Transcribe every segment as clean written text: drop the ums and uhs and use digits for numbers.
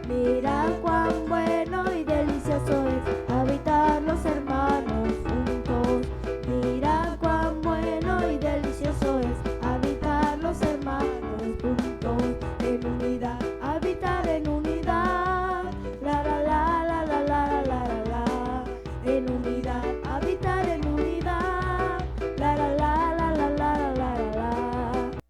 Mira cuán bueno y delicioso es habitar los hermanos juntos. Mira cuán bueno y delicioso es habitar los hermanos juntos. En unidad, habitar en unidad. La la la la la la la la la. En unidad, habitar en unidad. La la la la la la la la la.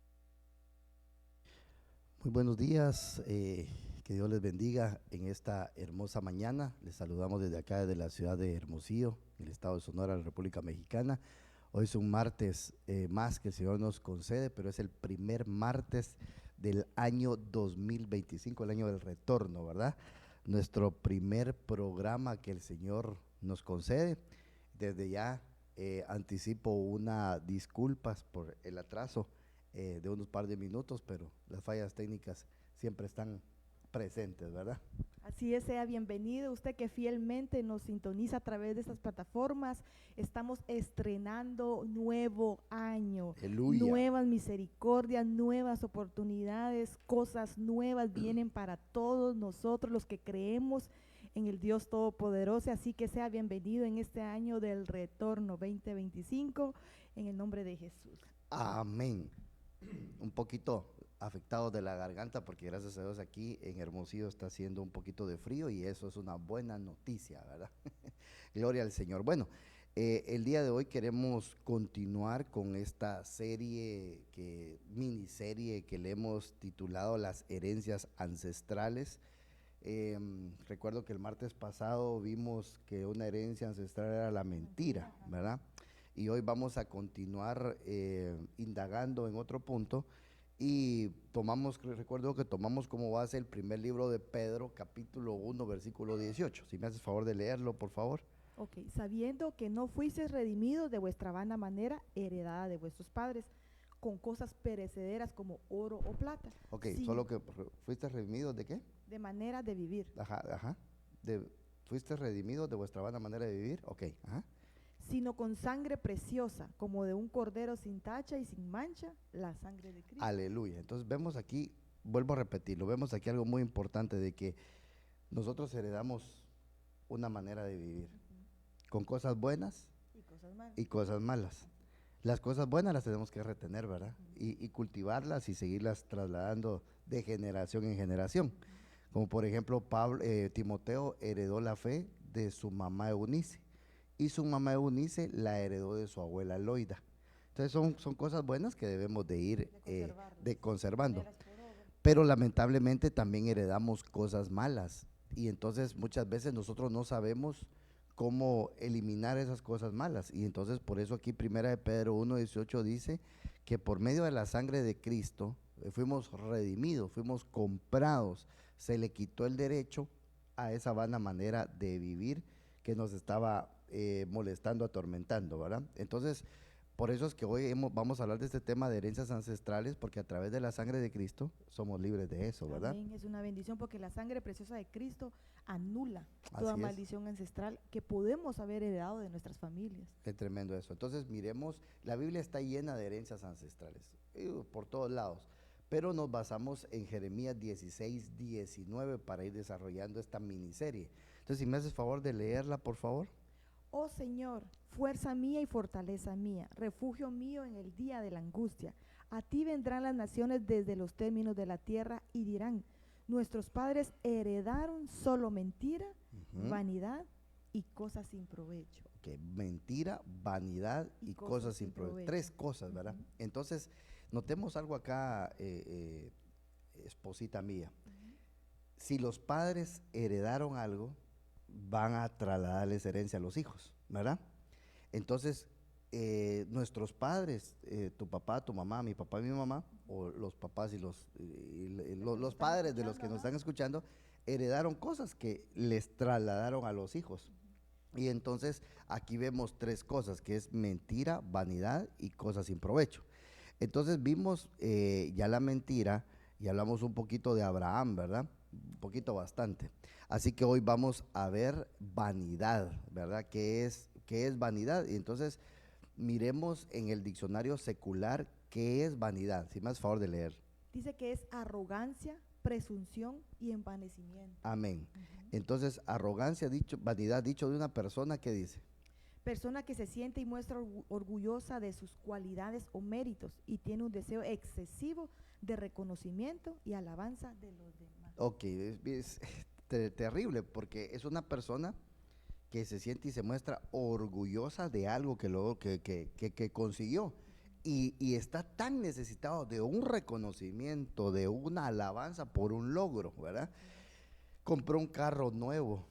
Muy buenos días, que Dios les bendiga en esta hermosa mañana. Les saludamos desde acá, desde la ciudad de Hermosillo, en el estado de Sonora, la República Mexicana. Hoy es un martes más que el Señor nos concede, pero es el primer martes del año 2025, el año del retorno, ¿verdad? Nuestro primer programa que el Señor nos concede. Desde ya anticipo una disculpas por el atraso de unos par de minutos, pero las fallas técnicas siempre están presentes, ¿verdad? Así es, sea bienvenido usted que fielmente nos sintoniza a través de estas plataformas. Estamos estrenando nuevo año, Aleluya. nuevas misericordias, nuevas oportunidades, cosas nuevas vienen para todos nosotros los que creemos en el Dios Todopoderoso. Así que sea bienvenido en este año del retorno 2025 en el nombre de Jesús. Amén. Un poquito afectado de la garganta porque gracias a Dios aquí en Hermosillo está haciendo un poquito de frío y eso es una buena noticia, ¿verdad? Gloria al Señor. Bueno, el día de hoy queremos continuar con esta miniserie que le hemos titulado Las herencias ancestrales. Recuerdo que el martes pasado vimos que una herencia ancestral era la mentira, ¿verdad? Y hoy vamos a continuar indagando en otro punto y recuerdo que tomamos como base el primer libro de Pedro, capítulo 1, versículo 18. Si me haces favor de leerlo, por favor. Ok, sabiendo que no fuisteis redimidos de vuestra vana manera heredada de vuestros padres, con cosas perecederas como oro o plata. Ok, Sí. solo que fuiste redimidos ¿de qué? De manera de vivir. Ajá. Fuiste redimidos de vuestra vana manera de vivir, ok, ajá. Sino con sangre preciosa, como de un cordero sin tacha y sin mancha, la sangre de Cristo. Aleluya. Entonces vemos aquí, vuelvo a repetirlo, vemos aquí algo muy importante de que nosotros heredamos una manera de vivir, con cosas buenas y cosas malas. Las cosas buenas las tenemos que retener, ¿verdad? Y cultivarlas y seguirlas trasladando de generación en generación. Como por ejemplo, Timoteo heredó la fe de su mamá Eunice y su mamá Eunice la heredó de su abuela Loida. Entonces son cosas buenas que debemos de ir conservando. Pero lamentablemente también heredamos cosas malas y entonces muchas veces nosotros no sabemos cómo eliminar esas cosas malas. Y entonces por eso aquí primera de Pedro 1:18 dice que por medio de la sangre de Cristo fuimos redimidos, fuimos comprados, se le quitó el derecho a esa vana manera de vivir que nos estaba molestando, atormentando, ¿verdad? Entonces, por eso es que hoy vamos a hablar de este tema de herencias ancestrales, porque a través de la sangre de Cristo somos libres de eso, ¿verdad? Amén. Es una bendición porque la sangre preciosa de Cristo anula toda Así es. maldición ancestral que podemos haber heredado de nuestras familias. Es tremendo eso. Entonces miremos, la Biblia está llena de herencias ancestrales, por todos lados, pero nos basamos en Jeremías 16:19 para ir desarrollando esta miniserie. Entonces, si me haces favor de leerla, por favor. Oh Señor, fuerza mía y fortaleza mía, refugio mío en el día de la angustia. A ti vendrán las naciones desde los términos de la tierra y dirán, nuestros padres heredaron solo mentira, vanidad y cosas sin provecho. Okay, mentira, vanidad y cosas sin provecho. Tres cosas, ¿verdad? Entonces, notemos algo acá, esposita mía. Si los padres heredaron algo, van a trasladarles herencia a los hijos, ¿verdad? Entonces, nuestros padres, tu papá, tu mamá, mi papá y mi mamá, o los papás y los padres de los que nos están escuchando, heredaron cosas que les trasladaron a los hijos. Y entonces aquí vemos tres cosas, que es mentira, vanidad y cosas sin provecho. Entonces vimos ya la mentira y hablamos un poquito de Abraham, ¿verdad? Un poquito bastante. Así que hoy vamos a ver vanidad, ¿verdad? ¿Qué es vanidad? Y entonces miremos en el diccionario secular qué es vanidad. Si me haces favor de leer. Dice que es arrogancia, presunción y envanecimiento. Amén. Entonces, arrogancia, dicho, vanidad, dicho de una persona que dice, Persona que se siente y muestra orgullosa de sus cualidades o méritos y tiene un deseo excesivo de reconocimiento y alabanza de los demás. ok, es terrible, porque es una persona que se siente y se muestra orgullosa de algo que consiguió. Y está tan necesitado de un reconocimiento, de una alabanza por un logro, ¿verdad? Compró un carro nuevo,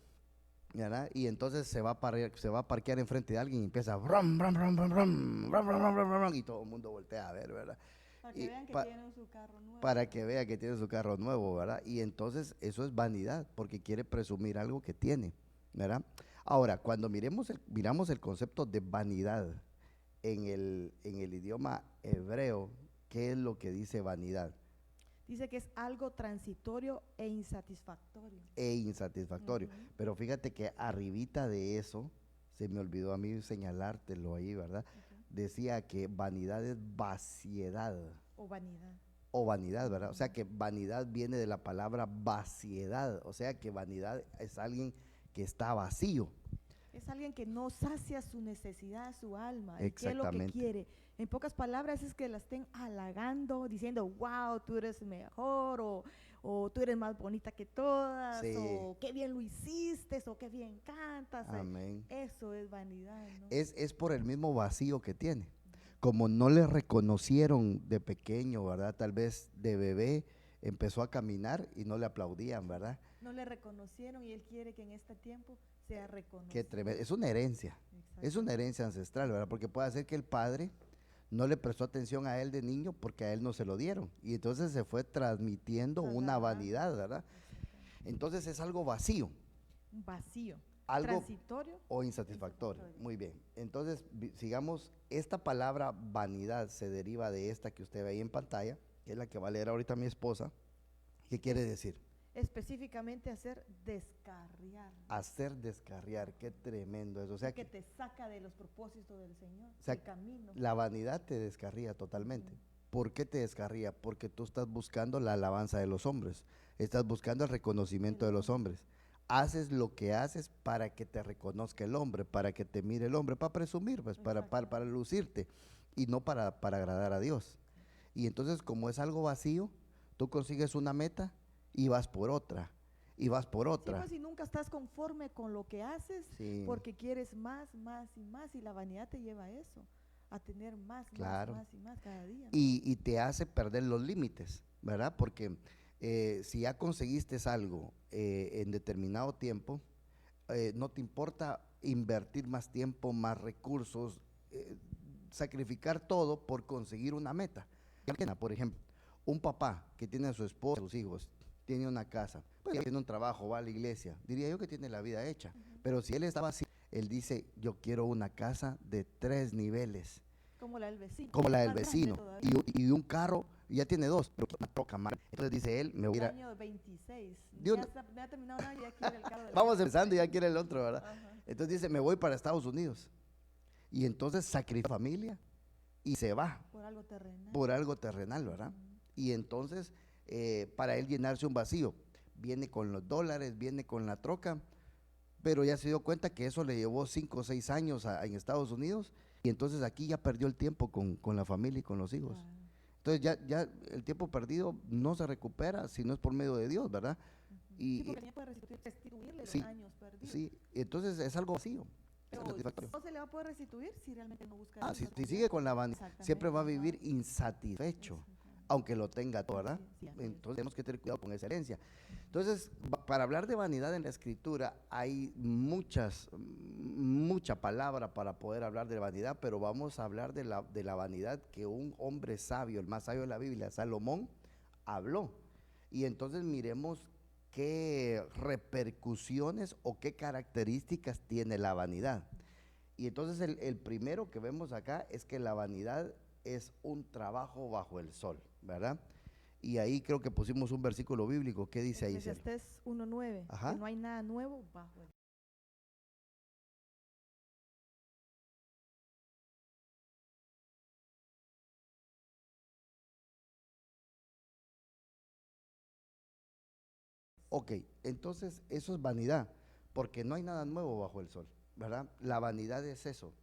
¿verdad? Y entonces se va a parquear enfrente de alguien y empieza brum, brum, brum, brum, brum, brum, brum, brum, brum, y todo el mundo voltea a ver, ¿verdad? Para que Y vean que tienen su carro nuevo. para que vea que tiene su carro nuevo, ¿verdad? Y entonces eso es vanidad, porque quiere presumir algo que tiene, ¿verdad? Ahora, cuando miramos el concepto de vanidad en el idioma hebreo, ¿qué es lo que dice vanidad? Dice que es algo transitorio e insatisfactorio. E insatisfactorio. Pero fíjate que arribita de eso, se me olvidó a mí señalártelo ahí, ¿verdad? Decía que vanidad es vaciedad. O vanidad. O vanidad, ¿verdad? O sea que vanidad viene de la palabra vaciedad. O sea que vanidad es alguien que está vacío. Es alguien que no sacia su necesidad, su alma, y qué es lo que Exactamente. quiere. En pocas palabras es que la estén halagando, diciendo, wow, tú eres mejor, o tú eres más bonita que todas, Sí. o qué bien lo hiciste, o qué bien cantas. Amén. Eso es vanidad, ¿no? Es por el mismo vacío que tiene. Como no le reconocieron de pequeño, ¿verdad? Tal vez de bebé empezó a caminar y no le aplaudían, ¿verdad? No le reconocieron y él quiere que en este tiempo sea reconocido. Qué tremendo. Es una herencia. Es una herencia ancestral, ¿verdad? Porque puede ser que el padre no le prestó atención a él de niño porque a él no se lo dieron. Y entonces se fue transmitiendo una vanidad, ¿verdad? Entonces es algo vacío. Un vacío. Algo Transitorio o insatisfactorio. Muy bien. Entonces, sigamos, esta palabra vanidad se deriva de esta que usted ve ahí en pantalla, que es la que va a leer ahorita mi esposa. ¿Qué quiere decir? específicamente hacer descarriar. Hacer descarriar, qué tremendo eso. O sea que te saca de los propósitos del Señor, o sea, del camino. la vanidad te descarría totalmente. ¿Por qué te descarría? Porque tú estás buscando la alabanza de los hombres, estás buscando el reconocimiento de los hombres. Haces lo que haces para que te reconozca el hombre, para que te mire el hombre, para presumir, pues, para lucirte y no para agradar a Dios. Y entonces, como es algo vacío, tú consigues una meta y vas por otra, y vas por otra. Sí, pues, y nunca estás conforme con lo que haces, Sí. porque quieres más, más y más, y la vanidad te lleva a eso, a tener más, Claro. más y más cada día, ¿no? Y te hace perder los límites, ¿verdad? Porque si ya conseguiste algo en determinado tiempo, no te importa invertir más tiempo, más recursos, sacrificar todo por conseguir una meta. Por ejemplo, un papá que tiene a su esposa, a sus hijos, tiene una casa, pues, tiene un trabajo, va a la iglesia, diría yo que tiene la vida hecha. Pero si él estaba así, él dice, yo quiero una casa de 3 niveles. Como la del vecino. Como la del Más grande vecino. todavía. Y un carro, ya tiene 2, pero una troca más. Entonces dice él, me voy a ir a... Año 26. Dios Ya no- está, no ha terminado nada y ya quiere el carro del Vamos vecino. empezando y ya quiere el otro, ¿verdad? Ajá. Entonces dice, me voy para Estados Unidos. Y entonces sacrifica familia y se va Por algo terrenal. por algo terrenal, ¿verdad? Y entonces, para él llenarse un vacío, viene con los dólares, viene con la troca, pero ya se dio cuenta que eso le llevó 5 o 6 años en Estados Unidos, y entonces aquí ya perdió el tiempo con la familia y con los hijos. Claro. Entonces ya el tiempo perdido no se recupera si no es por medio de Dios, ¿verdad? Sí, Y, porque ya puede restituirle sí, los años perdidos. sí, entonces es algo vacío. Pero satisfactorio. no se le va a poder restituir si realmente no busca Ah, a Dios. si sigue con la vanidad, Exactamente, siempre va a ajá. vivir insatisfecho, aunque lo tenga todo, ¿verdad? Sí, así es. Entonces tenemos que tener cuidado con esa herencia. Entonces, para hablar de vanidad en la escritura, hay mucha palabra para poder hablar de vanidad, pero vamos a hablar de la vanidad que un hombre sabio, el más sabio de la Biblia, Salomón, habló. Y entonces miremos qué repercusiones o qué características tiene la vanidad. Y entonces el primero que vemos acá es que la vanidad es un trabajo bajo el sol, ¿verdad? Y ahí creo que pusimos un versículo bíblico. ¿Qué dice ahí, Cel? Eclesiastés 1:9, Ajá. que no hay nada nuevo bajo el Ok, entonces eso es vanidad, porque no hay nada nuevo bajo el sol, ¿verdad? La vanidad es eso.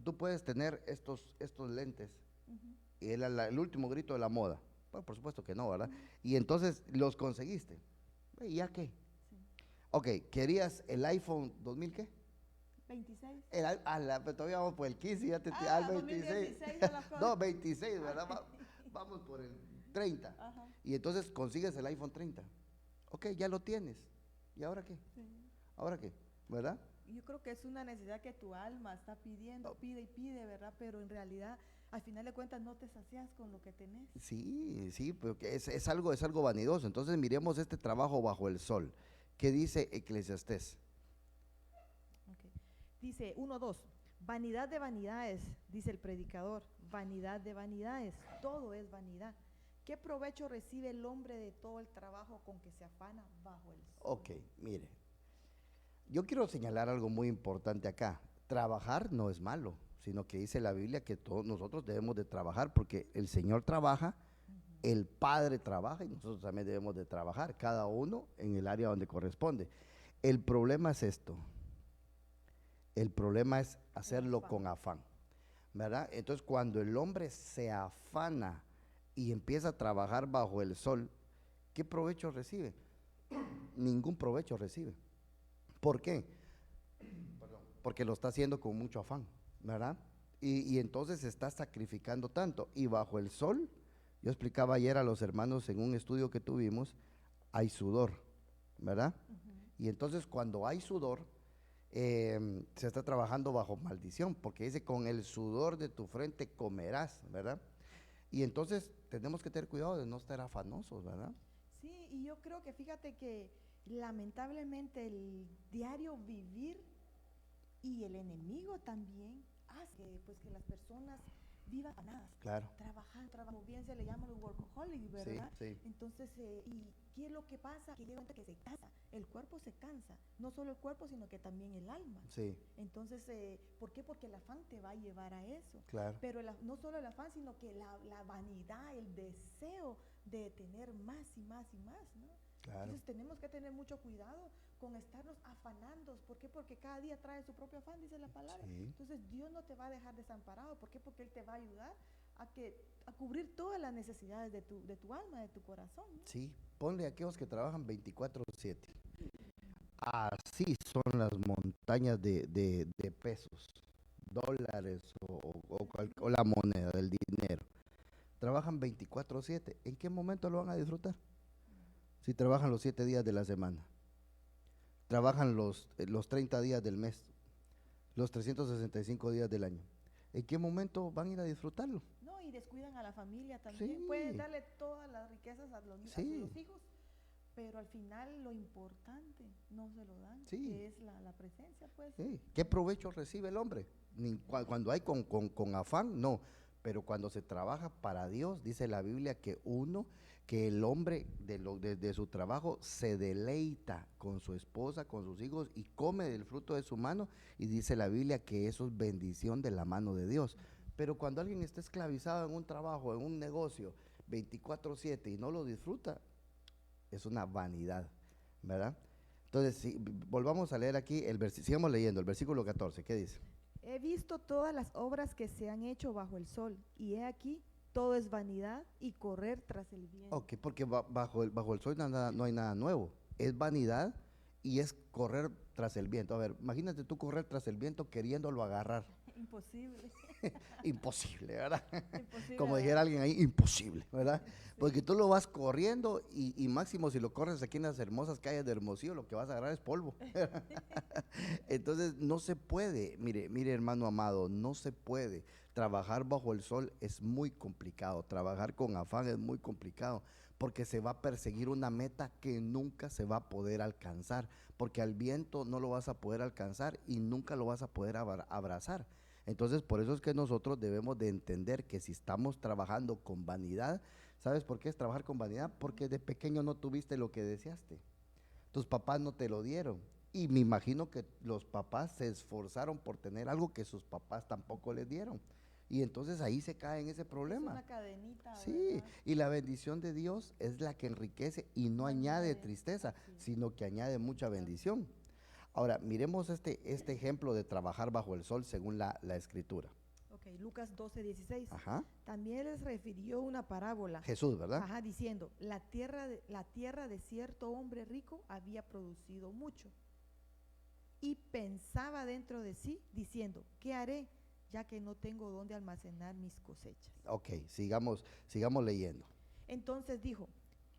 Tú puedes tener estos lentes Ujú, y el último grito de la moda. Bueno, por supuesto que no, ¿verdad? ujú, Y entonces los conseguiste. ¿Y ya qué? sí. Ok, ¿querías el iPhone 2000 qué? 26. Pero todavía vamos por el 15, ya al Ah, 26. 2016 ya la cosa. No, 26, ¿verdad? Vamos por el 30. Ajá, Y entonces consigues el iPhone 30. Ok, ya lo tienes. ¿Y ahora qué? sí. ¿Ahora qué? ¿Verdad? Yo creo que es una necesidad que tu alma está pidiendo, Oh, pide y pide, ¿verdad? Pero en realidad, al final de cuentas, no te sacias con lo que tenés. sí, sí, pero que es algo vanidoso. Entonces miremos este trabajo bajo el sol. ¿Qué dice Eclesiastés? Ok. Dice 1:2, vanidad de vanidades, dice el predicador, vanidad de vanidades, todo es vanidad. ¿Qué provecho recibe el hombre de todo el trabajo con que se afana bajo el sol? Ok, mire, yo quiero señalar algo muy importante acá. Trabajar no es malo, sino que dice la Biblia que todos nosotros debemos de trabajar porque el Señor trabaja, Ujú. el Padre trabaja y nosotros también debemos de trabajar, cada uno en el área donde corresponde. El problema es esto, el problema es El hacerlo afán. con afán, ¿verdad? Entonces cuando el hombre se afana y empieza a trabajar bajo el sol, ¿qué provecho recibe? Ningún provecho recibe. ¿Por qué? Porque lo está haciendo con mucho afán, ¿verdad? Y entonces se está sacrificando tanto. Y bajo el sol, yo explicaba ayer a los hermanos en un estudio que tuvimos, hay sudor, ¿verdad? Ujú. Y entonces cuando hay sudor, se está trabajando bajo maldición, porque dice, con el sudor de tu frente comerás, ¿verdad? Y entonces tenemos que tener cuidado de no estar afanosos, ¿verdad? Sí, y yo creo que fíjate que lamentablemente el diario vivir y el enemigo también hace pues que las personas vivan afanadas, Claro, trabajan, bien se le llama los workaholic, sí, ¿verdad? sí, Entonces, ¿y qué es lo que pasa? Que llega un momento que se cansa, el cuerpo se cansa, no solo el cuerpo, sino que también el alma. sí, Entonces, ¿por qué? Porque el afán te va a llevar a eso. claro, Pero no solo el afán, sino que la vanidad, el deseo de tener más y más y más, ¿no? claro, Entonces tenemos que tener mucho cuidado con estarnos afanando. ¿Por qué? Porque cada día trae su propio afán, dice la palabra. sí. Entonces Dios no te va a dejar desamparado. ¿Por qué? Porque Él te va a ayudar a cubrir todas las necesidades de tu alma, de tu corazón, ¿no? Sí, ponle a aquellos que trabajan 24/7. Así son las montañas de pesos, dólares o la moneda del dinero. Trabajan 24/7. ¿En qué momento lo van a disfrutar? Si trabajan los 7 días de la semana, trabajan los 30 días del mes, los 365 días del año. ¿En qué momento van a ir a disfrutarlo? No, y descuidan a la familia también. Pueden Sí, darle todas las riquezas a sí, los hijos, pero al final lo importante no se lo dan, sí. que es la presencia, pues. Sí. ¿Qué provecho recibe el hombre? Cuando hay con afán, no. Pero cuando se trabaja para Dios, dice la Biblia que el hombre de su trabajo se deleita con su esposa, con sus hijos y come del fruto de su mano. Y dice la Biblia que eso es bendición de la mano de Dios. Pero cuando alguien está esclavizado en un trabajo, en un negocio, 24/7 y no lo disfruta, es una vanidad, ¿verdad? Entonces, si volvamos a leer aquí sigamos leyendo el versículo 14, ¿qué dice? He visto todas las obras que se han hecho bajo el sol, y he aquí, todo es vanidad y correr tras el viento. Ok, porque bajo el sol no hay nada nuevo, es vanidad y es correr tras el viento. A ver, imagínate tú correr tras el viento queriéndolo agarrar. Imposible, Imposible, ¿verdad? imposible, Como dijera ¿verdad? alguien ahí, imposible, ¿verdad? Porque Sí. tú lo vas corriendo y máximo si lo corres aquí en las hermosas calles de Hermosillo, lo que vas a agarrar es polvo. Entonces no se puede, mire hermano amado, no se puede. Trabajar bajo el sol es muy complicado, trabajar con afán es muy complicado, porque se va a perseguir una meta que nunca se va a poder alcanzar, porque al viento no lo vas a poder alcanzar y nunca lo vas a poder abrazar. Entonces, por eso es que nosotros debemos de entender que si estamos trabajando con vanidad, ¿sabes por qué es trabajar con vanidad? Porque de pequeño no tuviste lo que deseaste. Tus papás no te lo dieron. Y me imagino que los papás se esforzaron por tener algo que sus papás tampoco les dieron. Y entonces ahí se cae en ese Es problema. una cadenita, Sí, ¿verdad? y la bendición de Dios es la que enriquece y no añade tristeza, así es. sino que añade mucha bendición. Ahora, miremos este ejemplo de trabajar bajo el sol según la escritura. Ok, Lucas 12:16. Ajá, También les refirió una parábola. Jesús, ¿verdad? Ajá, diciendo, la tierra de cierto hombre rico había producido mucho. Y pensaba dentro de sí, diciendo, ¿qué haré? Ya que no tengo dónde almacenar mis cosechas. Ok, sigamos leyendo. Entonces dijo,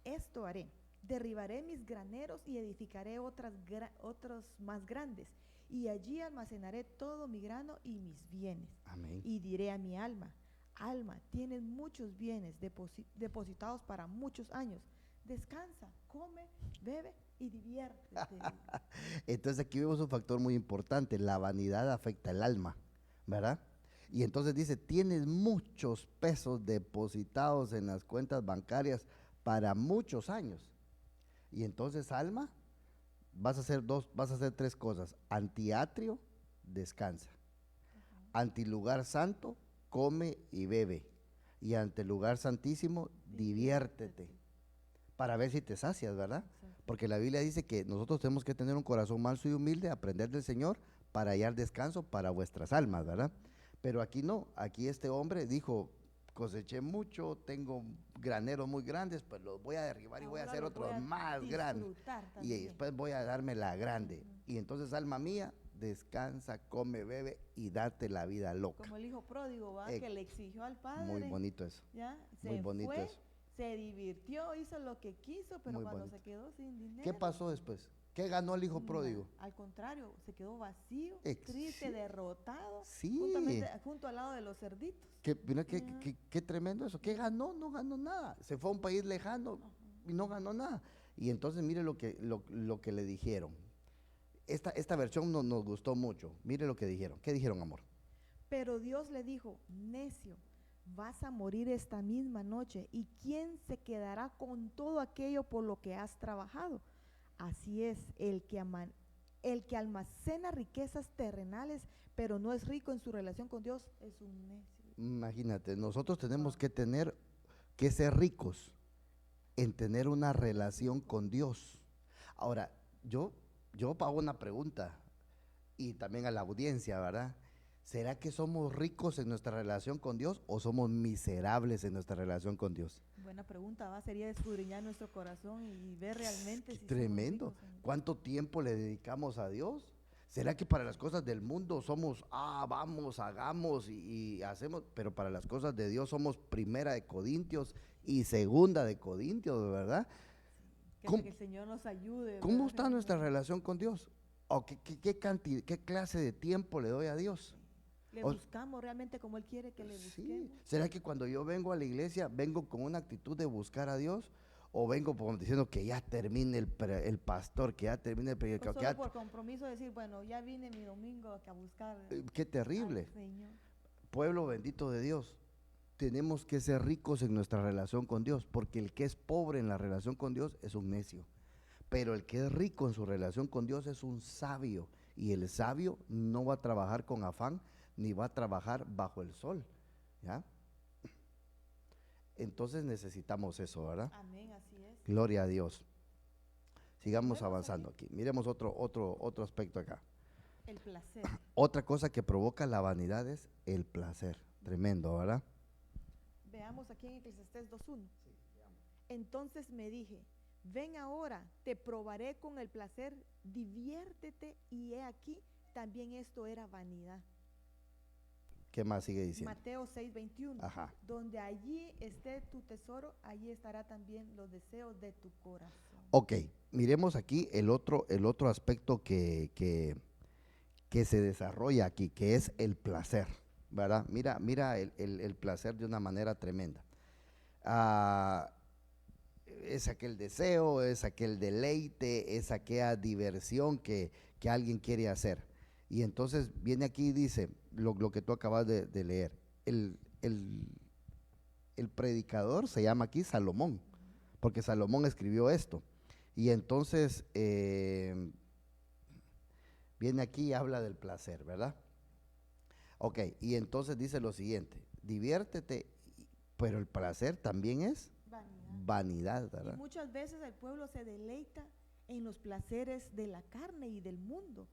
esto haré, derribaré mis graneros y edificaré otros más grandes, y allí almacenaré todo mi grano y mis bienes. Amén. Y diré a mi alma, alma, tienes muchos bienes depositados para muchos años. Descansa, come, bebe y diviértete. Entonces aquí vemos un factor muy importante, la vanidad afecta el alma, ¿verdad? Y entonces dice, tienes muchos pesos depositados en las cuentas bancarias para muchos años. Y entonces, alma, vas a hacer tres cosas. Antiatrio, descansa. Ante el lugar santo, come y bebe. Y ante el lugar santísimo, diviértete. Para ver si te sacias, ¿verdad? Exacto. Porque la Biblia dice que nosotros tenemos que tener un corazón manso y humilde, aprender del Señor para hallar descanso para vuestras almas, ¿verdad? Pero aquí no, aquí este hombre dijo, coseché mucho, tengo graneros muy grandes, pues los voy a derribar y voy a Ahora hacer lo otros voy a más grandes. disfrutar Y también. después voy a darme la grande. Ujú. Y entonces, alma mía, descansa, come, bebe y date la vida loca. Como el hijo pródigo, ¿va? Que le exigió al padre. Muy bonito eso. ¿Ya? Muy Se bonito fue, eso. se divirtió, hizo lo que quiso, pero Muy cuando bonito. se quedó sin dinero. ¿Qué pasó después? ¿Qué ganó el hijo nada. pródigo? Al contrario, se quedó vacío, Ex- triste, sí. derrotado, Sí. junto al lado de los cerditos. Mira Ya. qué tremendo eso. ¿Qué ganó? No ganó nada. Se fue a un país lejano y no ganó nada. Y entonces mire lo que le dijeron. Esta versión nos gustó mucho. Mire lo que dijeron. ¿Qué dijeron, amor? Pero Dios le dijo, necio, vas a morir esta misma noche, ¿y quién se quedará con todo aquello por lo que has trabajado? Así es, el que almacena riquezas terrenales, pero no es rico en su relación con Dios, es un necio. Imagínate, nosotros tenemos que ser ricos en tener una relación con Dios. Ahora, yo hago una pregunta y también a la audiencia, ¿verdad? ¿Será que somos ricos en nuestra relación con Dios o somos miserables en nuestra relación con Dios? Buena pregunta, ¿va? Sería escudriñar nuestro corazón y ver realmente Qué si tremendo. somos ricos ¿Cuánto tiempo le dedicamos a Dios? ¿Será que para las cosas del mundo somos, vamos, hagamos y hacemos, pero para las cosas de Dios somos primera de Corintios y segunda de Corintios, ¿verdad? Que el Señor nos ayude. ¿Cómo ¿verdad? está nuestra relación con Dios? ¿O qué clase de tiempo le doy a Dios? Le o- buscamos realmente como Él quiere que le Sí. busquemos. ¿Será que cuando yo vengo a la iglesia, vengo con una actitud de buscar a Dios? ¿O vengo diciendo que ya termine el pastor, que ya termine el O predicador? solo por compromiso decir, bueno, ya vine mi domingo a buscar Qué terrible. al Señor. Pueblo bendito de Dios, tenemos que ser ricos en nuestra relación con Dios, porque el que es pobre en la relación con Dios es un necio, pero el que es rico en su relación con Dios es un sabio, y el sabio no va a trabajar con afán, ni va a trabajar bajo el sol, ¿ya? Entonces necesitamos eso, ¿verdad? Amén, así es. Gloria a Dios. Sigamos Miremos avanzando aquí. Miremos otro aspecto acá. El placer. Otra cosa que provoca la vanidad es el placer. Tremendo, ¿verdad? Veamos aquí en Eclesiastés 2:1. Entonces me dije, ven ahora, te probaré con el placer, diviértete, y he aquí, también esto era vanidad. ¿Qué más sigue diciendo? Mateo 6:21. Ajá. Donde allí esté tu tesoro, allí estará también los deseos de tu corazón. Ok, miremos aquí el otro aspecto que se desarrolla aquí, que es el placer, ¿verdad? Mira el placer de una manera tremenda. Es aquel deseo, es aquel deleite, es aquella diversión que alguien quiere hacer. Y entonces viene aquí y dice lo que tú acabas de leer. El predicador se llama aquí Salomón, porque Salomón escribió esto. Y entonces viene aquí y habla del placer, ¿verdad? Ok, y entonces dice lo siguiente, diviértete, pero el placer también es vanidad, Y ¿verdad? muchas veces el pueblo se deleita en los placeres de la carne y del mundo,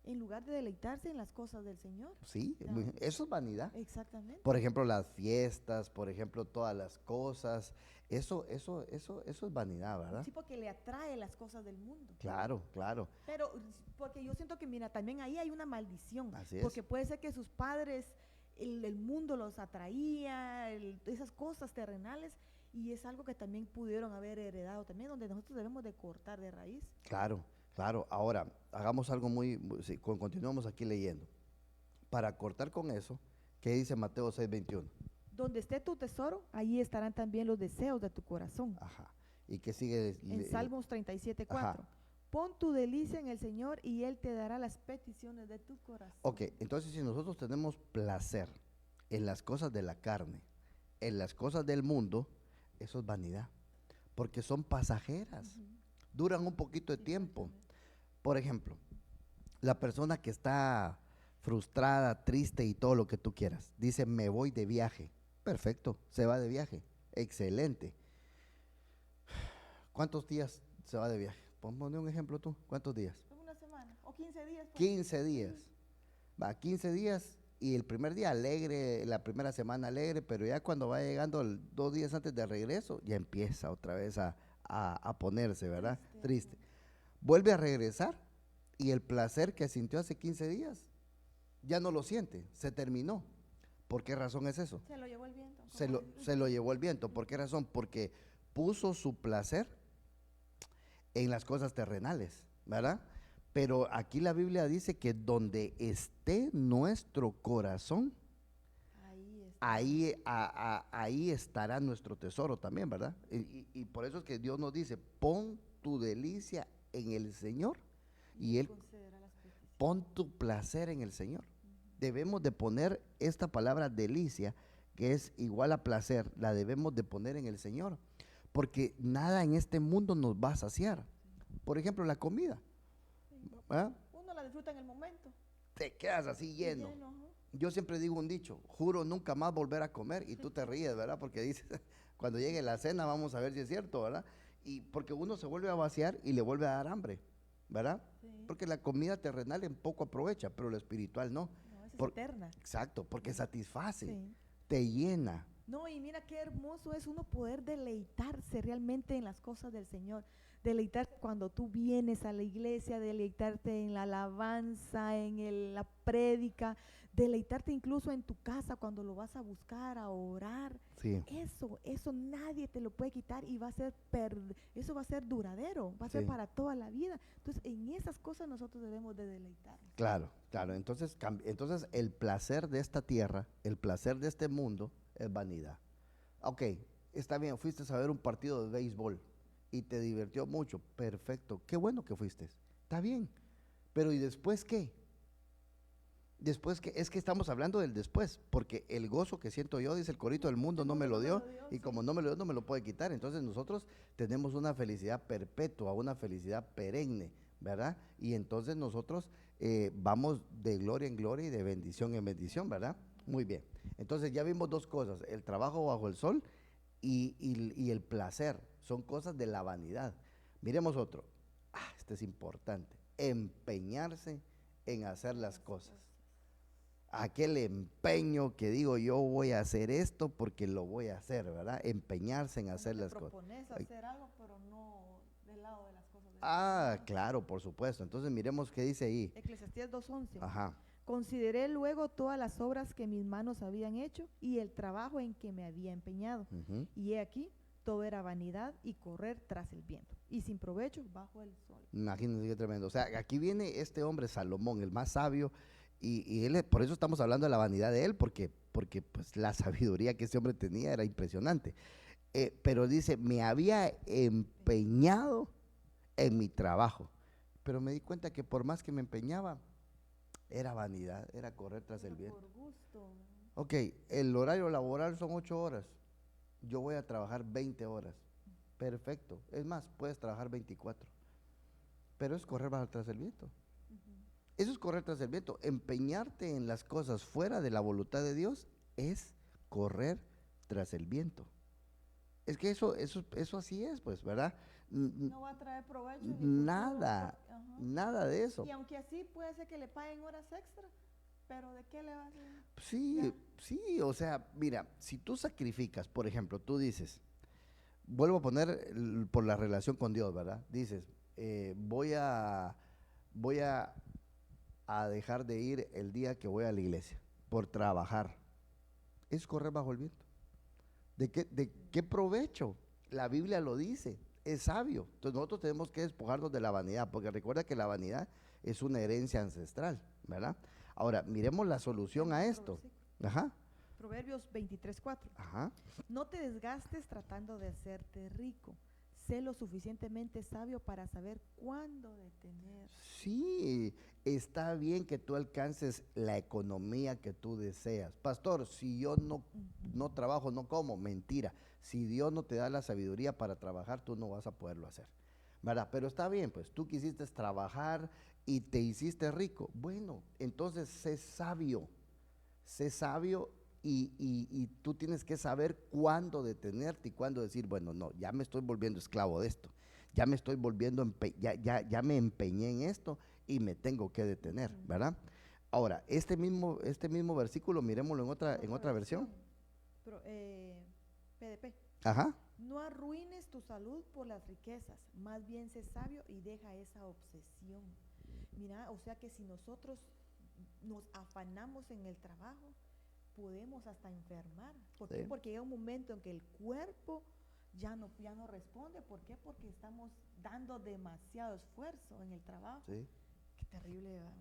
en lugar de deleitarse en las cosas del Señor. Sí, Ya. eso es vanidad. Exactamente. Por ejemplo, las fiestas, por ejemplo, todas las cosas, eso es vanidad, ¿verdad? Sí, porque le atrae las cosas del mundo. Claro, claro, Pero porque yo siento que, mira, también ahí hay una maldición. así Porque es. puede ser que sus padres, el mundo los atraía, esas cosas terrenales, y es algo que también pudieron haber heredado también, donde nosotros debemos de cortar de raíz. Claro, claro. Ahora, hagamos algo sí, continuamos aquí leyendo. Para cortar con eso, ¿qué dice Mateo 6:21? Donde esté tu tesoro, ahí estarán también los deseos de tu corazón. Ajá. ¿Y qué sigue? En Salmos 37:4. Ajá. Pon tu delicia en el Señor y Él te dará las peticiones de tu corazón. Ok, entonces si nosotros tenemos placer en las cosas de la carne, en las cosas del mundo, eso es vanidad, porque son pasajeras, Ujú. duran un poquito de tiempo. Exactamente. Por ejemplo, la persona que está frustrada, triste y todo lo que tú quieras, dice, me voy de viaje. Perfecto, se va de viaje. Excelente. ¿Cuántos días se va de viaje? Ponme un ejemplo tú. ¿Cuántos días? Una semana o 15 días. 15 días. Va, 15 días y el primer día alegre, la primera semana alegre, pero ya cuando va llegando 2 días antes de regreso, ya empieza otra vez a ponerse, ¿verdad? Triste. Vuelve a regresar y el placer que sintió hace 15 días ya no lo siente, se terminó. ¿Por qué razón es eso? Se lo llevó el viento. Se lo llevó el viento. ¿Por qué razón? Porque puso su placer en las cosas terrenales, ¿verdad? Pero aquí la Biblia dice que donde esté nuestro corazón, Ahí está. ahí estará nuestro tesoro también, ¿verdad? Y por eso es que Dios nos dice, pon tu delicia en el Señor y Él concederá las peticiones. pon tu placer en el Señor. Debemos de poner esta palabra delicia, que es igual a placer, la debemos de poner en el Señor, porque nada en este mundo nos va a saciar. Por ejemplo, la comida. ¿Ah? Uno la disfruta en el momento. Te quedas así lleno. Ajá. Yo siempre digo un dicho, juro nunca más volver a comer, y tú te ríes, ¿verdad? Porque dices, cuando llegue la cena vamos a ver si es cierto, ¿verdad? Y porque uno se vuelve a vaciar y le vuelve a dar hambre, ¿verdad? Sí. Porque la comida terrenal en poco aprovecha, pero lo espiritual no. No, esa Por- es eterna. Exacto, porque satisface, Sí. te llena. No, y mira qué hermoso es uno poder deleitarse realmente en las cosas del Señor. Deleitarte cuando tú vienes a la iglesia, deleitarte en la alabanza, en la prédica, deleitarte incluso en tu casa cuando lo vas a buscar, a orar. Sí, Eso nadie te lo puede quitar y eso va a ser duradero, va a ser Sí. para toda la vida. Entonces, en esas cosas nosotros debemos de deleitarnos. claro, claro. Entonces el placer de esta tierra, el placer de este mundo es vanidad. Ok, está bien, fuiste a ver un partido de béisbol y te divirtió mucho, perfecto, qué bueno que fuiste, está bien, pero ¿y después qué? Después que es que estamos hablando del después, porque el gozo que siento yo, dice el corito, del mundo no me lo dio, y como no me lo dio, no me lo puede quitar. Entonces nosotros tenemos una felicidad perpetua, una felicidad perenne, ¿verdad? Y entonces nosotros vamos de gloria en gloria y de bendición en bendición, ¿verdad? Muy bien. Entonces ya vimos dos cosas, el trabajo bajo el sol y el placer, son cosas de la vanidad. Miremos otro, este es importante, empeñarse en hacer las cosas. Aquel empeño que digo yo voy a hacer esto porque lo voy a hacer, ¿verdad? Empeñarse en hacer las cosas. Propones hacer algo, pero no del lado de las cosas del Señor. Claro, por supuesto. Entonces miremos qué dice ahí. Eclesiastés 2:11. Ajá. Consideré luego todas las obras que mis manos habían hecho y el trabajo en que me había empeñado. Ujú. Y he aquí, todo era vanidad y correr tras el viento, y sin provecho bajo el sol. Imagínense qué tremendo. O sea, aquí viene este hombre Salomón, el más sabio, y él, por eso estamos hablando de la vanidad de él, porque pues la sabiduría que ese hombre tenía era impresionante. Pero dice, me había empeñado en mi trabajo, pero me di cuenta que por más que me empeñaba, era vanidad, era correr tras el viento. Por gusto. Ok, el horario laboral son 8 horas, yo voy a trabajar 20 horas, perfecto, es más, puedes trabajar 24, pero es correr tras el viento. Ujú. Eso es correr tras el viento. Empeñarte en las cosas fuera de la voluntad de Dios es correr tras el viento. Es que eso así es, pues, ¿verdad? No va a traer provecho. Nada, nada de eso. Y aunque así puede ser que le paguen horas extra, pero ¿de qué le va a hacer? Sí, Ya. sí, o sea, mira, si tú sacrificas, por ejemplo, tú dices, vuelvo a poner por la relación con Dios, ¿verdad? Dices, voy a dejar de ir el día que voy a la iglesia por trabajar. Es correr bajo el viento. ¿De qué provecho? La Biblia lo dice, es sabio. Entonces nosotros tenemos que despojarnos de la vanidad, porque recuerda que la vanidad es una herencia ancestral, ¿verdad? Ahora, miremos la solución a esto. Ajá. Proverbios 23:4. Ajá. No te desgastes tratando de hacerte rico. Sé lo suficientemente sabio para saber cuándo detener. Sí, está bien que tú alcances la economía que tú deseas. Pastor, si yo no trabajo, no como, mentira. Si Dios no te da la sabiduría para trabajar, tú no vas a poderlo hacer, ¿verdad? Pero está bien, pues tú quisiste trabajar y te hiciste rico. Bueno, entonces sé sabio y tú tienes que saber cuándo detenerte y cuándo decir, bueno, no, ya me estoy volviendo esclavo de esto, ya me estoy volviendo, ya me empeñé en esto y me tengo que detener, ¿verdad? Ahora, este mismo versículo, miremoslo en otra versión. PDP. Ajá. No arruines tu salud por las riquezas, más bien sé sabio y deja esa obsesión. Mira, o sea que si nosotros nos afanamos en el trabajo, podemos hasta enfermar. ¿Por qué? Sí. Porque llega un momento en que el cuerpo ya no responde. ¿Por qué? Porque estamos dando demasiado esfuerzo en el trabajo. Sí, Qué terrible, ¿verdad?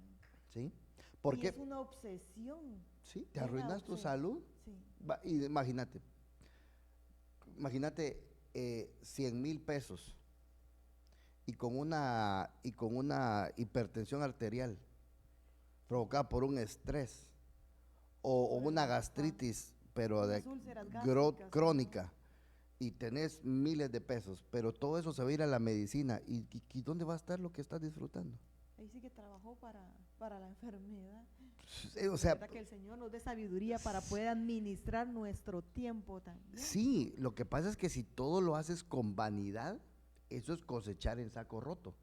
sí. Y Porque es una obsesión. sí, te Una arruinas tu obsesión. salud. Sí. Y imagínate 100,000 pesos y con una hipertensión arterial provocada por un estrés o una gastritis, pero Unas de úlceras gástricas, crónica, y tenés miles de pesos, pero todo eso se va a ir a la medicina. ¿Y dónde va a estar lo que estás disfrutando? Ahí sí que trabajó para la enfermedad. O sea, que el Señor nos dé sabiduría para poder administrar nuestro tiempo también. sí, lo que pasa es que si todo lo haces con vanidad, eso es cosechar en saco roto.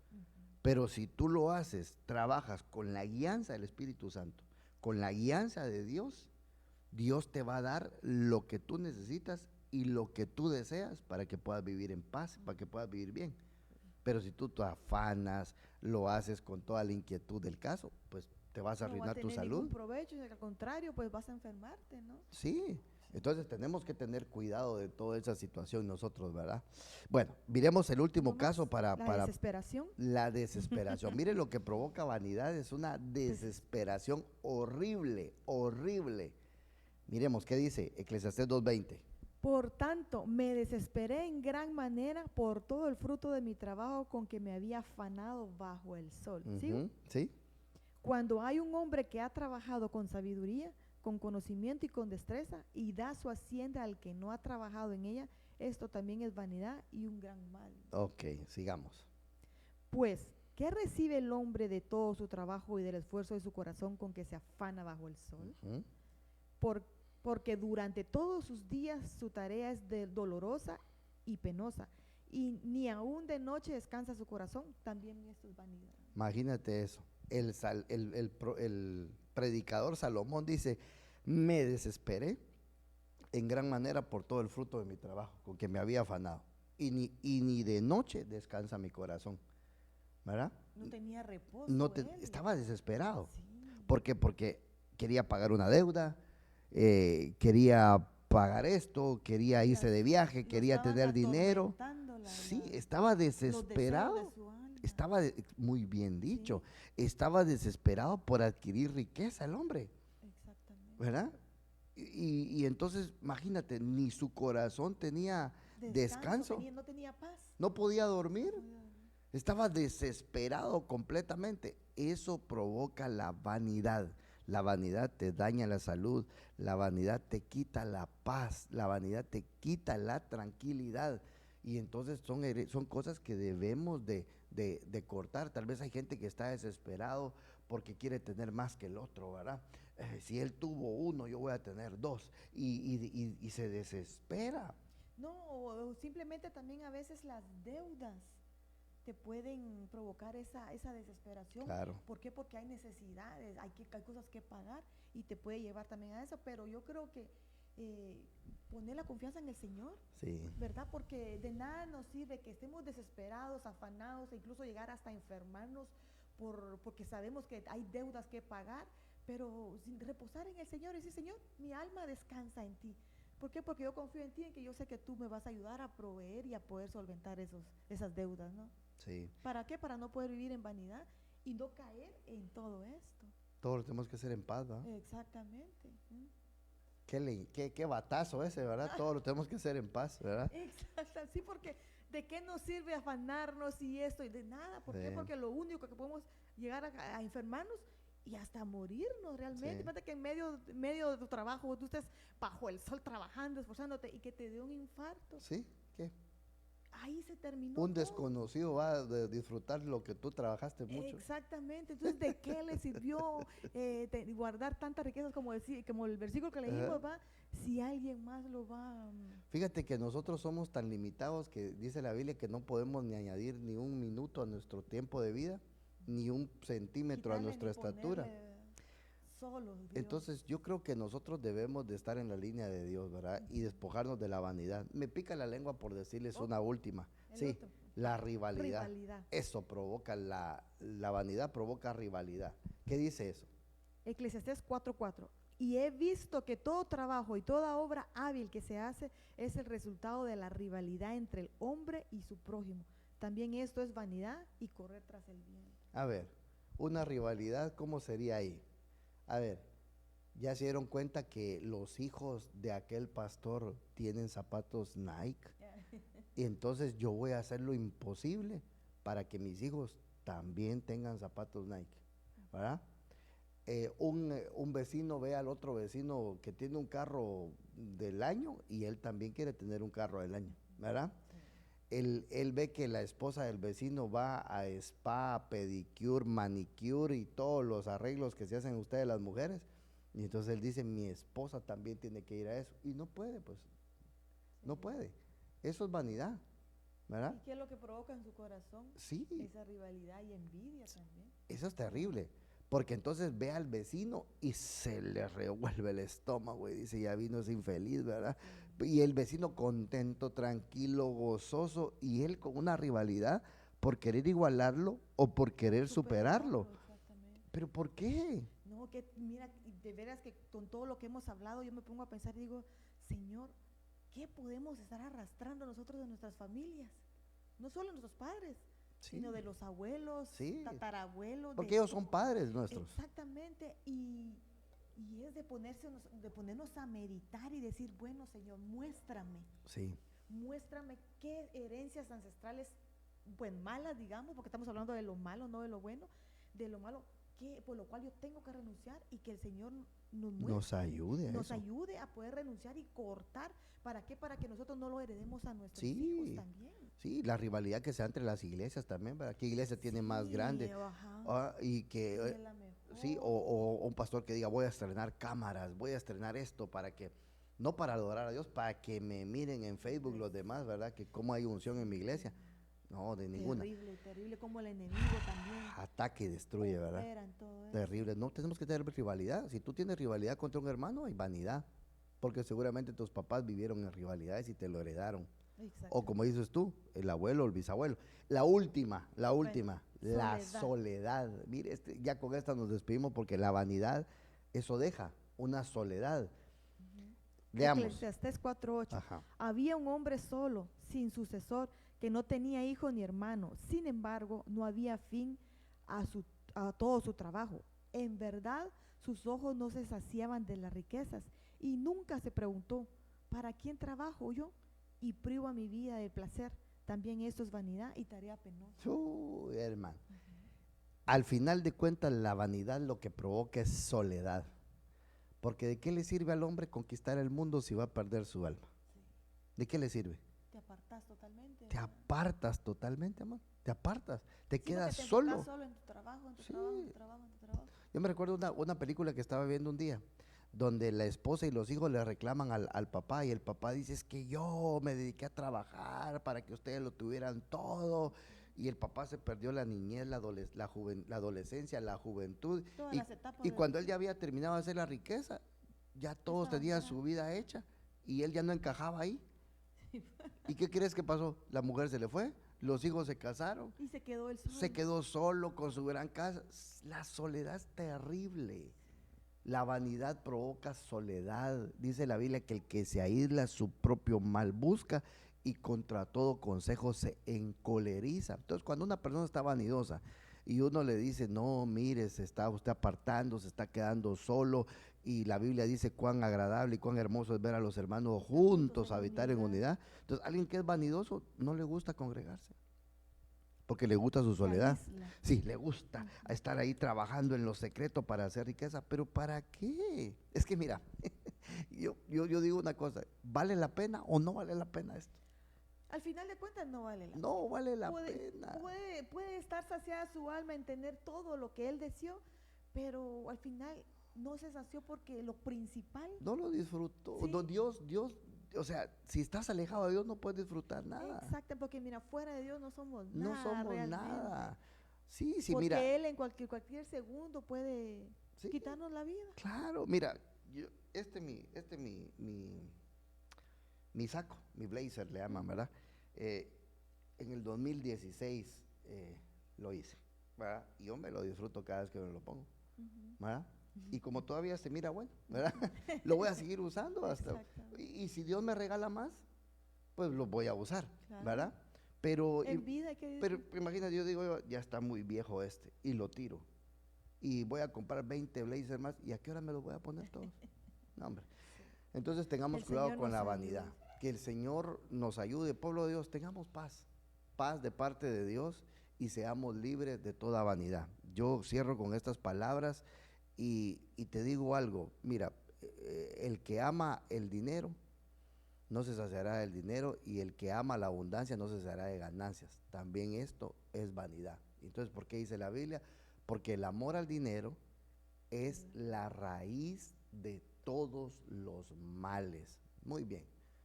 Pero si tú lo haces, trabajas con la guianza del Espíritu Santo, con la guianza de Dios, Dios te va a dar lo que tú necesitas y lo que tú deseas para que puedas vivir en paz, para que puedas vivir bien. Pero si tú te afanas, lo haces con toda la inquietud del caso, pues te vas a arruinar tu No va a tener salud. ningún provecho, al contrario, pues vas a enfermarte, ¿no? Sí, entonces tenemos que tener cuidado de toda esa situación nosotros, ¿verdad? Bueno, miremos el último ¿Cómo caso es? para La desesperación. la desesperación. Mire lo que provoca vanidad, es una desesperación horrible, horrible. Miremos, ¿qué dice Eclesiastés 2:20? Por tanto, me desesperé en gran manera por todo el fruto de mi trabajo con que me había afanado bajo el sol. ¿Sí? Ujú, ¿sí? Cuando hay un hombre que ha trabajado con sabiduría, con conocimiento y con destreza, y da su hacienda al que no ha trabajado en ella, esto también es vanidad y un gran mal. Ok, sigamos. Pues, ¿qué recibe el hombre de todo su trabajo y del esfuerzo de su corazón con que se afana bajo el sol? Ujú. Porque durante todos sus días su tarea es dolorosa y penosa, y ni aún de noche descansa su corazón, también esto es vanidad. Imagínate eso. El predicador Salomón dice, me desesperé en gran manera por todo el fruto de mi trabajo, con que me había afanado. Y ni de noche descansa mi corazón, ¿verdad? No tenía reposo. Estaba desesperado. Sí. ¿Por qué? Porque quería pagar una deuda, quería pagar esto, quería irse de viaje, quería tener dinero. Sí, estaba desesperado. Muy bien dicho, estaba desesperado por adquirir riqueza el hombre. Exactamente. ¿Verdad? Y entonces, imagínate, ni su corazón tenía descanso. No tenía paz. No podía dormir. Estaba desesperado completamente. Eso provoca la vanidad. La vanidad te daña la salud, la vanidad te quita la paz, la vanidad te quita la tranquilidad. Y entonces son cosas que debemos de de cortar. Tal vez hay gente que está desesperado porque quiere tener más que el otro, ¿verdad? Si él tuvo uno, yo voy a tener dos, y se desespera. No, o simplemente también a veces las deudas te pueden provocar esa desesperación. Claro. ¿Por qué? Porque hay necesidades, hay cosas que pagar y te puede llevar también a eso, pero yo creo que poner la confianza en el Señor, Sí. ¿verdad? Porque de nada nos sirve que estemos desesperados, afanados e incluso llegar hasta enfermarnos porque sabemos que hay deudas que pagar, pero sin reposar en el Señor y decir, Señor, mi alma descansa en ti. ¿Por qué? Porque yo confío en ti, en que yo sé que tú me vas a ayudar a proveer y a poder solventar esas deudas, ¿no? Sí. ¿Para qué? Para no poder vivir en vanidad y no caer en todo esto. Todos lo tenemos que hacer en paz, ¿verdad? Exactamente. Qué batazo ese, ¿verdad? Todos lo tenemos que hacer en paz, ¿verdad? Exacto, sí, porque ¿de qué nos sirve afanarnos y esto? Y de nada, ¿por qué? Sí. Porque lo único que podemos llegar a enfermarnos y hasta morirnos realmente. Sí. Fíjate que en medio de tu trabajo, tú estés bajo el sol trabajando, esforzándote y que te dé un infarto. ¿Sí? ¿Qué? Ahí se terminó Un todo. desconocido va a disfrutar lo que tú trabajaste mucho. Exactamente, entonces ¿de qué le sirvió guardar tantas riquezas como el versículo que leímos, va? Si alguien más lo va... Fíjate que nosotros somos tan limitados que dice la Biblia que no podemos ni añadir ni un minuto a nuestro tiempo de vida, ni un centímetro a quitarle nuestra ni estatura. ponerle solo, Dios. Entonces yo creo que nosotros debemos de estar en la línea de Dios, ¿verdad? Y despojarnos de la vanidad. Me pica la lengua por decirles una última. el Sí, otro. la rivalidad. Rivalidad. Eso provoca la vanidad, provoca rivalidad. ¿Qué dice eso? Eclesiastés 4:4. Y he visto que todo trabajo y toda obra hábil que se hace es el resultado de la rivalidad entre el hombre y su prójimo. También esto es vanidad y correr tras el viento. A ver, una rivalidad, ¿cómo sería ahí? A ver, ya se dieron cuenta que los hijos de aquel pastor tienen zapatos Nike, y entonces yo voy a hacer lo imposible para que mis hijos también tengan zapatos Nike, ¿verdad? Un vecino ve al otro vecino que tiene un carro del año y él también quiere tener un carro del año, ¿verdad? Él ve que la esposa del vecino va a spa, pedicure, manicure y todos los arreglos que se hacen ustedes las mujeres, y entonces él dice, mi esposa también tiene que ir a eso, y no puede, pues, no puede. Eso es vanidad, ¿verdad? ¿Y qué es lo que provoca en su corazón? Sí. Esa rivalidad y envidia también. Eso es terrible, porque entonces ve al vecino y se le revuelve el estómago y dice, ya vino ese infeliz, ¿verdad? Y el vecino contento, tranquilo, gozoso, y él con una rivalidad por querer igualarlo o por querer superarlo. Exactamente. ¿Pero por qué? No, que mira, de veras que con todo lo que hemos hablado, yo me pongo a pensar y digo, Señor, ¿qué podemos estar arrastrando nosotros de nuestras familias? No solo nuestros padres, Sí. sino de los abuelos, Sí. tatarabuelos. Porque ellos son padres nuestros. Exactamente, y es de ponernos a meditar y decir, bueno, Señor, muéstrame Sí. qué herencias ancestrales, pues malas, digamos, porque estamos hablando de lo malo, no de lo bueno, de lo malo, por lo cual yo tengo que renunciar, y que el Señor Nos ayude a nos eso. ayude a poder renunciar y cortar. ¿Para qué? Para que nosotros no lo heredemos a nuestros Sí. hijos también. Sí, la rivalidad que se da entre las iglesias también, ¿verdad? ¿Qué iglesia tiene más Sí, grande? ajá. Y que, Sí, es la mejor. sí, o un pastor que diga, voy a estrenar cámaras, voy a estrenar esto para que, no para adorar a Dios, para que me miren en Facebook los demás, ¿verdad? Que cómo hay unción en mi iglesia. No, de ninguna. Terrible, terrible, como el enemigo también Ataque y destruye, ¿verdad? opera en todo eso. Terrible. No tenemos que tener rivalidad. Si tú tienes rivalidad contra un hermano, hay vanidad. Porque seguramente tus papás vivieron en rivalidades y te lo heredaron. O como dices tú, el abuelo o el bisabuelo. La última, la soledad. soledad. Mire, ya con esta nos despedimos porque la vanidad, eso deja una soledad. Leamos. Eclesiastés 4:8. Ajá. Había un hombre solo, sin sucesor, que no tenía hijo ni hermano. Sin embargo, no había fin a todo su trabajo. En verdad, sus ojos no se saciaban de las riquezas y nunca se preguntó, ¿para quién trabajo yo? Y privo a mi vida del placer. También esto es vanidad y tarea penosa. Hermano. Al final de cuentas, la vanidad lo que provoca es soledad. Porque ¿de qué le sirve al hombre conquistar el mundo si va a perder su alma? ¿De qué le sirve? Te apartas totalmente. Te apartas totalmente, amor. Te apartas, te Sí, quedas porque te solo. enfocas solo en tu trabajo, en tu Sí. trabajo, en tu trabajo, en tu trabajo. Yo me recuerdo una película que estaba viendo un día, donde la esposa y los hijos le reclaman al papá y el papá dice, es que yo me dediqué a trabajar para que ustedes lo tuvieran todo. Y el papá se perdió la niñez, la adolescencia, la juventud. Todas Y, las etapas y de cuando tu él ya había terminado de hacer la riqueza, ya todos estaban tenían ya. su vida hecha y él ya no encajaba ahí. ¿Y qué crees que pasó? La mujer se le fue, los hijos se casaron, Y se quedó él solo. se quedó solo con su gran casa. La soledad es terrible. La vanidad provoca soledad. Dice la Biblia que el que se aísla su propio mal busca y contra todo consejo se encoleriza. Entonces, cuando una persona está vanidosa y uno le dice, no, mire, se está usted apartando, se está quedando solo, y la Biblia dice cuán agradable y cuán hermoso es ver a los hermanos juntos en habitar en unidad. unidad. Entonces, alguien que es vanidoso no le gusta congregarse porque le gusta su Se soledad. aísla. Sí, le gusta estar ahí trabajando en lo secreto para hacer riqueza, pero ¿para qué? Es que mira, yo digo una cosa, ¿vale la pena o no vale la pena esto? Al final de cuentas no vale la No vale la puede, pena. puede estar saciada su alma en tener todo lo que él deseó, pero al final no se sació porque lo principal. No lo disfruto. Sí. No, Dios, o sea, si estás alejado de Dios no puedes disfrutar nada. Exacto, porque mira, fuera de Dios no somos No nada. somos realmente. nada. Sí, sí, Porque mira. Él en cualquier segundo puede Sí, quitarnos la vida. claro, mira, mi saco, mi blazer le llaman, ¿verdad? En el 2016 lo hice, ¿verdad? Y yo me lo disfruto cada vez que me lo pongo, ¿verdad? Y como todavía se mira bueno, ¿verdad? Lo voy a seguir usando hasta. Exactamente. Y si Dios me regala más, pues lo voy a usar, Claro. ¿verdad? Pero, En vida hay que pero imagínate, yo digo, ya está muy viejo y lo tiro. Y voy a comprar 20 blazers más, ¿y a qué hora me los voy a poner todos? No, hombre. Entonces tengamos El cuidado Señor con nos la ayude. vanidad. Que el Señor nos ayude, pueblo de Dios, tengamos paz. Paz de parte de Dios y seamos libres de toda vanidad. Yo cierro con estas palabras y te digo algo. Mira, el que ama el dinero no se saciará del dinero, y el que ama la abundancia no se saciará de ganancias. También esto es vanidad. Entonces, ¿por qué dice la Biblia? Porque el amor al dinero es la raíz de todos los males. Muy bien.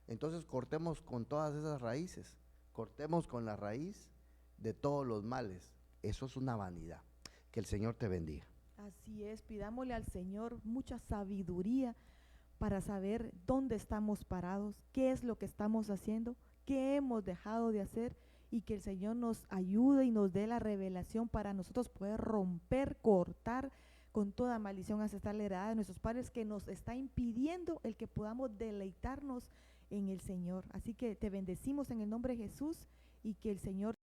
Entonces cortemos con todas esas raíces. Cortemos con la raíz de todos los males. Eso es una vanidad. Que el Señor te bendiga. Así es, pidámosle al Señor mucha sabiduría para saber dónde estamos parados, qué es lo que estamos haciendo, qué hemos dejado de hacer, y que el Señor nos ayude y nos dé la revelación para nosotros poder romper, cortar con toda maldición ancestral heredada de nuestros padres que nos está impidiendo el que podamos deleitarnos en el Señor. Así que te bendecimos en el nombre de Jesús y que el Señor